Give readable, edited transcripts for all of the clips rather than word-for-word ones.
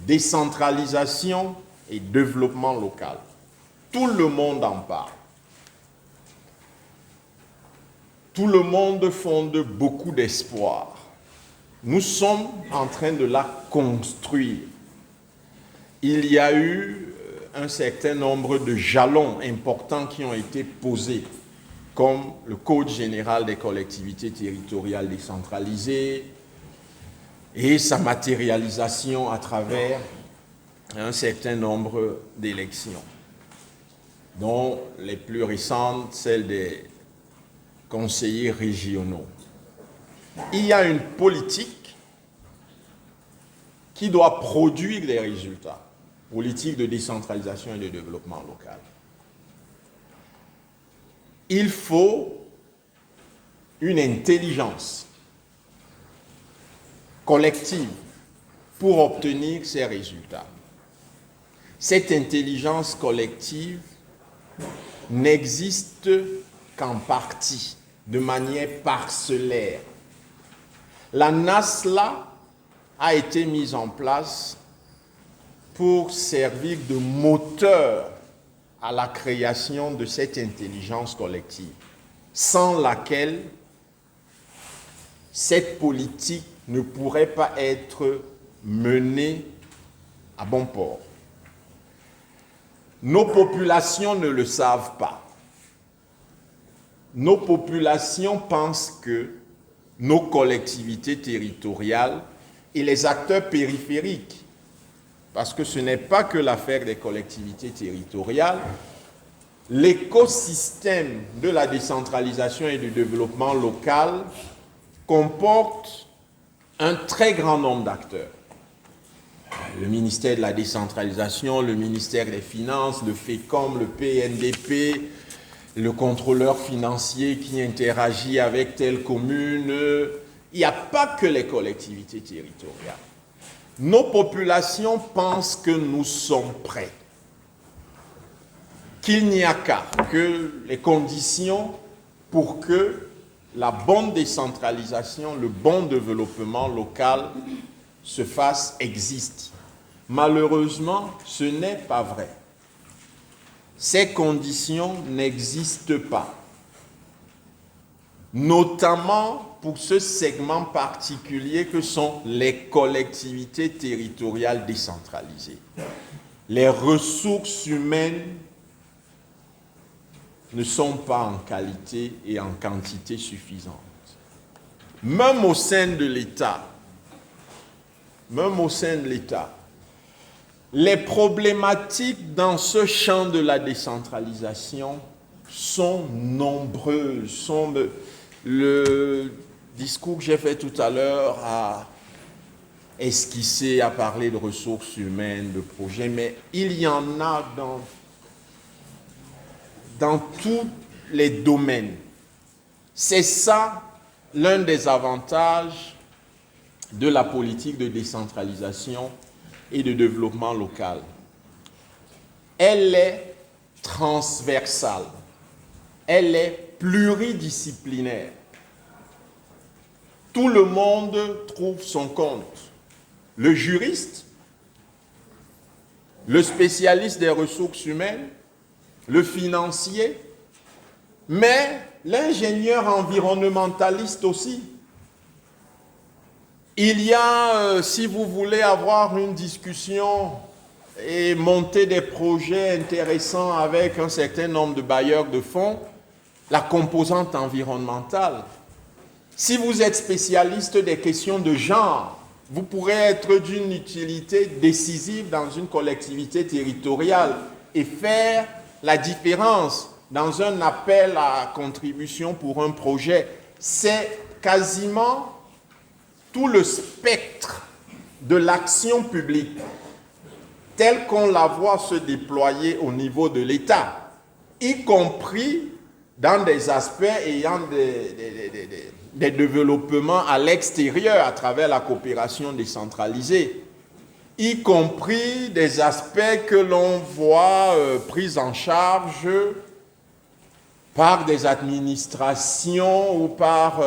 décentralisation et développement local. Tout le monde en parle. Tout le monde fonde beaucoup d'espoir. Nous sommes en train de la construire. Il y a eu un certain nombre de jalons importants qui ont été posés, comme le Code général des collectivités territoriales décentralisées et sa matérialisation à travers un certain nombre d'élections, dont les plus récentes, celles des conseillers régionaux. Il y a une politique qui doit produire des résultats, politique de décentralisation et de développement local. Il faut une intelligence collective pour obtenir ces résultats. Cette intelligence collective n'existe qu'en partie, de manière parcellaire. La NASLA a été mise en place pour servir de moteur à la création de cette intelligence collective, sans laquelle cette politique ne pourrait pas être menée à bon port. Nos populations ne le savent pas. Nos populations pensent que nos collectivités territoriales et les acteurs périphériques, parce que ce n'est pas que l'affaire des collectivités territoriales, l'écosystème de la décentralisation et du développement local comporte un très grand nombre d'acteurs. Le ministère de la décentralisation, le ministère des Finances, le FECOM, le PNDP, le contrôleur financier qui interagit avec telle commune. Il n'y a pas que les collectivités territoriales. Nos populations pensent que nous sommes prêts, qu'il n'y a qu'à, que les conditions pour que la bonne décentralisation, le bon développement local se fasse existent. Malheureusement, ce n'est pas vrai. Ces conditions n'existent pas, notamment pour ce segment particulier que sont les collectivités territoriales décentralisées. Les ressources humaines ne sont pas en qualité et en quantité suffisantes. Même au sein de l'État, les problématiques dans ce champ de la décentralisation sont nombreuses. Le discours que j'ai fait tout à l'heure a esquissé, a parlé de ressources humaines, de projets, mais il y en a dans tous les domaines. C'est ça l'un des avantages de la politique de décentralisation et de développement local. Elle est transversale, elle est pluridisciplinaire. Tout le monde trouve son compte. Le juriste, le spécialiste des ressources humaines, le financier, mais l'ingénieur environnementaliste aussi. Il y a, si vous voulez avoir une discussion et monter des projets intéressants avec un certain nombre de bailleurs de fonds, la composante environnementale. Si vous êtes spécialiste des questions de genre, vous pourrez être d'une utilité décisive dans une collectivité territoriale et faire la différence dans un appel à contribution pour un projet. C'est quasiment tout le spectre de l'action publique tel qu'on la voit se déployer au niveau de l'État, y compris dans des aspects ayant des développements à l'extérieur à travers la coopération décentralisée, y compris des aspects que l'on voit pris en charge par des administrations ou par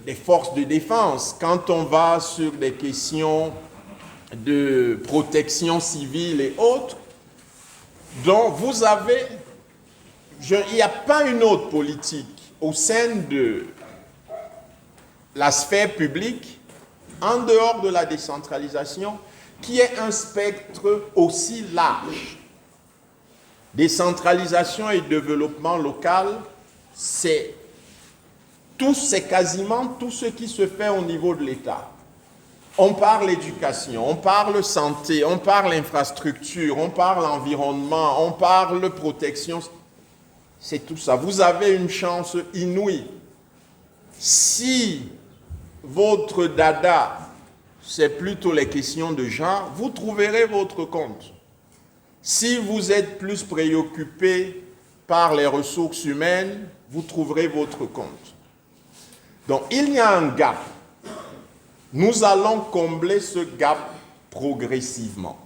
des forces de défense. Quand on va sur des questions de protection civile et autres. Donc vous avez, il n'y a pas une autre politique au sein de la sphère publique, en dehors de la décentralisation, qui ait un spectre aussi large. Décentralisation et développement local, c'est quasiment tout ce qui se fait au niveau de l'État. On parle éducation, on parle santé, on parle infrastructure, on parle environnement, on parle protection. C'est tout ça. Vous avez une chance inouïe. Si votre dada, c'est plutôt les questions de genre, vous trouverez votre compte. Si vous êtes plus préoccupé par les ressources humaines, vous trouverez votre compte. Donc, il y a un gap. Nous allons combler ce gap progressivement.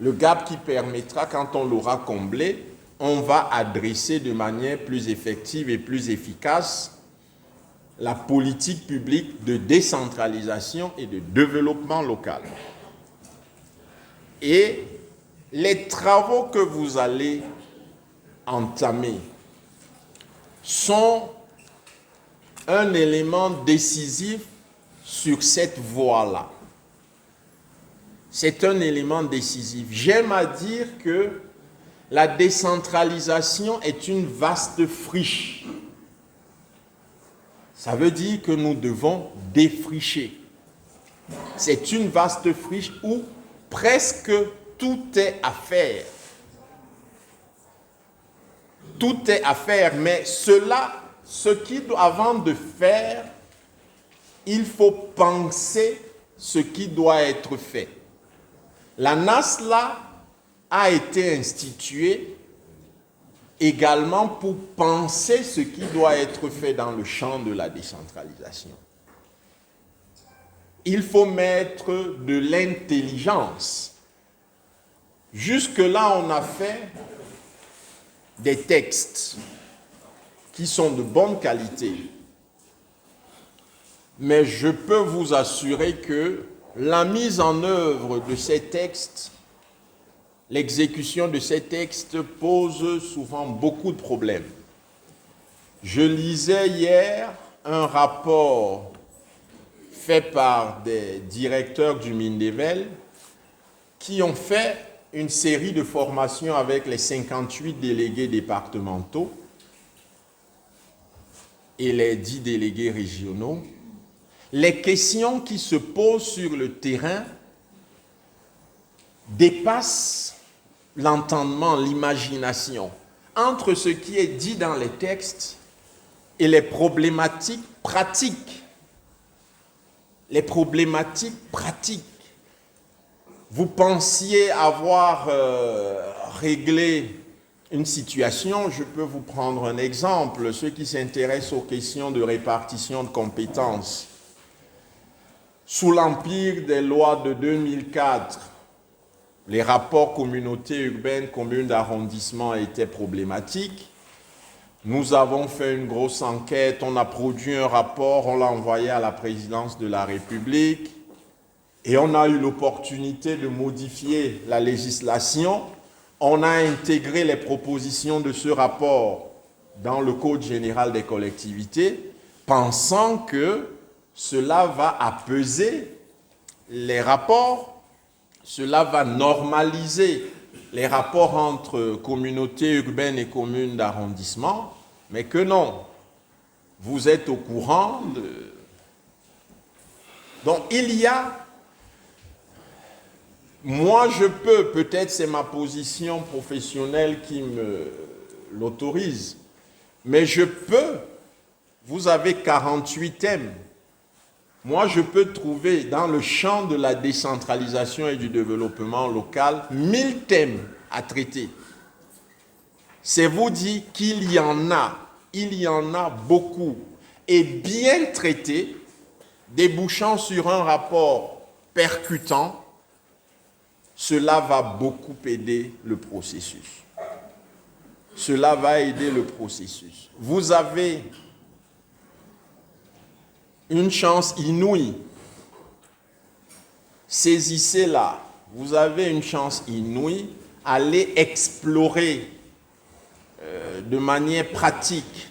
Le gap qui permettra, quand on l'aura comblé, on va adresser de manière plus effective et plus efficace la politique publique de décentralisation et de développement local. Et les travaux que vous allez entamer sont un élément décisif sur cette voie-là. C'est un élément décisif. J'aime à dire que la décentralisation est une vaste friche. Ça veut dire que nous devons défricher. C'est une vaste friche où presque tout est à faire. Tout est à faire, mais avant de faire, il faut penser ce qui doit être fait. La NASLA a été instituée également pour penser ce qui doit être fait dans le champ de la décentralisation. Il faut mettre de l'intelligence. Jusque-là, on a fait des textes qui sont de bonne qualité. Mais je peux vous assurer que la mise en œuvre de ces textes, l'exécution de ces textes pose souvent beaucoup de problèmes. Je lisais hier un rapport fait par des directeurs du Mindevelle qui ont fait une série de formations avec les 58 délégués départementaux et les 10 délégués régionaux. Les questions qui se posent sur le terrain dépassent l'entendement, l'imagination, entre ce qui est dit dans les textes et les problématiques pratiques. Les problématiques pratiques. Vous pensiez avoir réglé une situation, je peux vous prendre un exemple. Ceux qui s'intéressent aux questions de répartition de compétences. Sous l'empire des lois de 2004, les rapports communautés urbaines, communes d'arrondissement étaient problématiques. Nous avons fait une grosse enquête, on a produit un rapport, on l'a envoyé à la présidence de la République et on a eu l'opportunité de modifier la législation. On a intégré les propositions de ce rapport dans le Code général des collectivités, pensant que cela va apaiser les rapports, cela va normaliser les rapports entre communautés urbaines et communes d'arrondissement, mais que non. Vous êtes au courant de... Donc il y a... Moi je peux, peut-être c'est ma position professionnelle qui me l'autorise, mais je peux, vous avez 48 thèmes. Moi, je peux trouver dans le champ de la décentralisation et du développement local 1000 thèmes à traiter. C'est vous dire qu'il y en a beaucoup, et bien traités, débouchant sur un rapport percutant, cela va beaucoup aider le processus. Cela va aider le processus. Vous avez une chance inouïe. Saisissez-la. Vous avez une chance inouïe. Allez explorer de manière pratique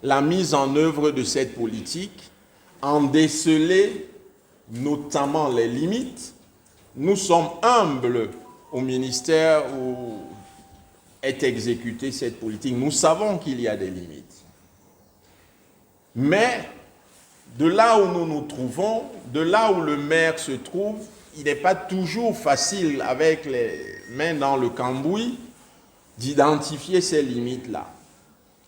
la mise en œuvre de cette politique, en déceler notamment les limites. Nous sommes humbles au ministère où est exécutée cette politique. Nous savons qu'il y a des limites. Mais de là où nous nous trouvons, de là où le maire se trouve, il n'est pas toujours facile, avec les mains dans le cambouis, d'identifier ces limites-là.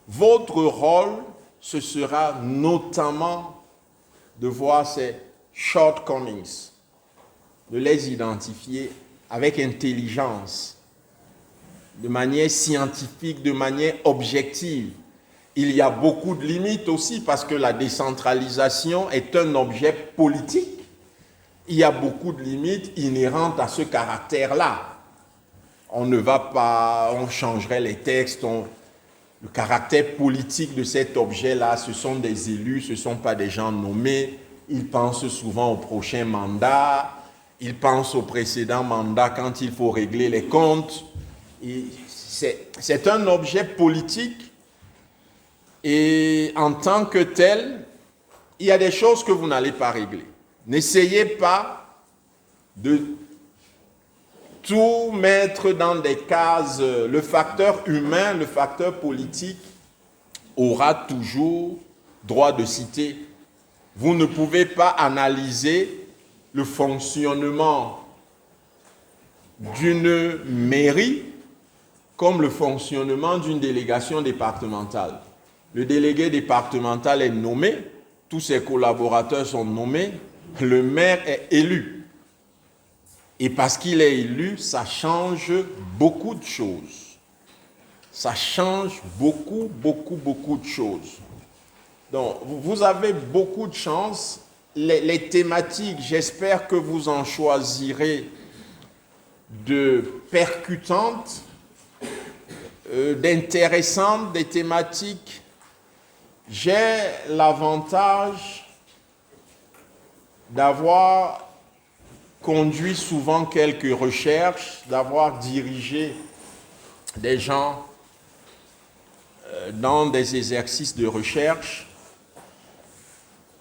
Votre rôle, ce sera notamment de voir ces shortcomings, de les identifier avec intelligence, de manière scientifique, de manière objective. Il y a beaucoup de limites aussi parce que la décentralisation est un objet politique. Il y a beaucoup de limites inhérentes à ce caractère-là. On ne va pas, on changerait les textes, le caractère politique de cet objet-là, ce sont des élus, ce ne sont pas des gens nommés. Ils pensent souvent au prochain mandat, ils pensent au précédent mandat quand il faut régler les comptes. C'est un objet politique et en tant que tel, il y a des choses que vous n'allez pas régler. N'essayez pas de tout mettre dans des cases. Le facteur humain, le facteur politique aura toujours droit de citer. Vous ne pouvez pas analyser le fonctionnement d'une mairie comme le fonctionnement d'une délégation départementale. Le délégué départemental est nommé, tous ses collaborateurs sont nommés, le maire est élu. Et parce qu'il est élu, ça change beaucoup de choses. Ça change beaucoup de choses. Donc, vous avez beaucoup de chance. Les thématiques, j'espère que vous en choisirez de percutantes, d'intéressantes, des thématiques. J'ai l'avantage d'avoir conduit souvent quelques recherches, d'avoir dirigé des gens dans des exercices de recherche.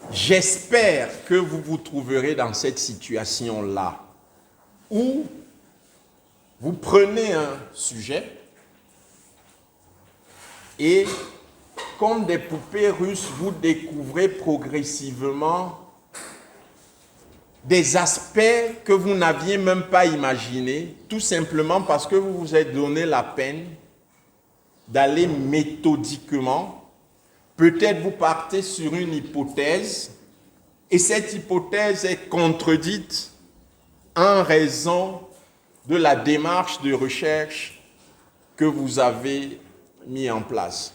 J'espère que vous vous trouverez dans cette situation-là, où vous prenez un sujet et, comme des poupées russes, vous découvrez progressivement des aspects que vous n'aviez même pas imaginés, tout simplement parce que vous vous êtes donné la peine d'aller méthodiquement. Peut-être vous partez sur une hypothèse et cette hypothèse est contredite en raison de la démarche de recherche que vous avez mis en place.